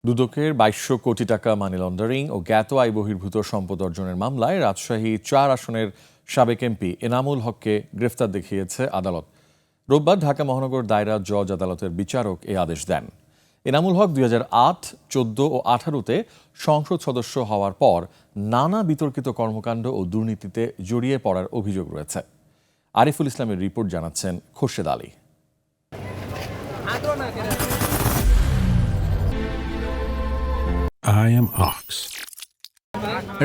দুদকের ২২০০ কোটি টাকা মানি লন্ডারিং ও জ্ঞাত আয় বহির্ভূত সম্পদ অর্জনের মামলায় রাজশাহী ৪ আসনের সাবেক এমপি এনামুল হককে গ্রেফতার দেখিয়েছে আদালত। রোববার ঢাকা মহানগর দায়রা জজ আদালতের বিচারক এ আদেশ দেন। এনামুল হক ২০০৮, ১৪ ও ১৮-তে সংসদ সদস্য হওয়ার পর নানা বিতর্কিত কর্মকাণ্ড ও দুর্নীতিতে জড়িয়ে পড়ার অভিযোগ রয়েছে। আরিফুল ইসলামের রিপোর্ট জানাচ্ছেন খোরশেদ আলী।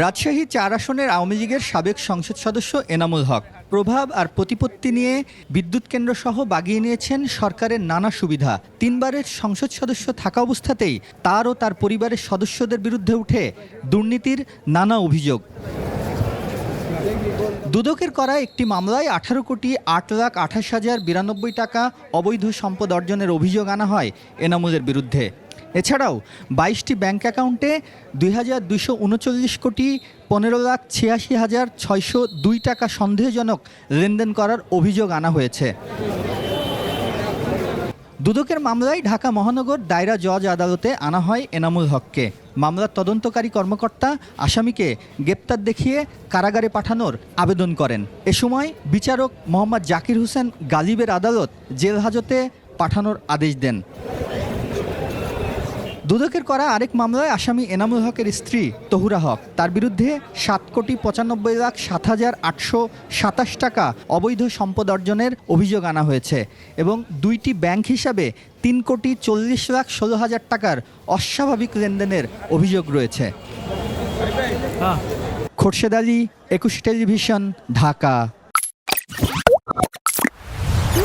রাজশাহী ৪ আসনের আওয়ামী লীগের সাবেক সংসদ সদস্য এনামুল হক প্রভাব আর প্রতিপত্তি নিয়ে বিদ্যুৎ কেন্দ্র সহ বাগিয়ে নিয়েছেন সরকারের নানা সুবিধা। ৩ বারের সংসদ সদস্য থাকা অবস্থাতেই তার ও তার পরিবারের সদস্যদের বিরুদ্ধে উঠে দুর্নীতির নানা অভিযোগ। দুদকের করা একটি মামলায় ১৮,৮,২৮,০৯২ টাকা অবৈধ সম্পদ অর্জনের অভিযোগ আনা হয় এনামুলের বিরুদ্ধে। এছাড়াও ২২টি ব্যাংক অ্যাকাউন্টে ২,২৩৯ কোটি ১৫,৮৬,৬০২ টাকা সন্দেহজনক লেনদেন করার অভিযোগ আনা হয়েছে। দুদকের মামলায় ঢাকা মহানগর দায়রা জজ আদালতে আনা হয় এনামুল হককে। মামলার তদন্তকারী কর্মকর্তা আসামিকে গ্রেপ্তার দেখিয়ে কারাগারে পাঠানোর আবেদন করেন। এ সময় বিচারক মোহাম্মদ জাকির হোসেন গালিবের আদালত জেল হাজতে পাঠানোর আদেশ দেন। দুদকের করা আরেক মামলায় আসামি এনামুল হকের স্ত্রী তহুরা হক, তার বিরুদ্ধে ৭,৯৫,৭,৮২৭ টাকা অবৈধ সম্পদ অর্জনের অভিযোগ আনা হয়েছে এবং 2টি ব্যাংক হিসাবে ৩,৪০,১৬,০০০ টাকার অস্বাভাবিক লেনদেনের অভিযোগ রয়েছে। খোরশেদ আলী, ২১ টেলিভিশন, ঢাকা।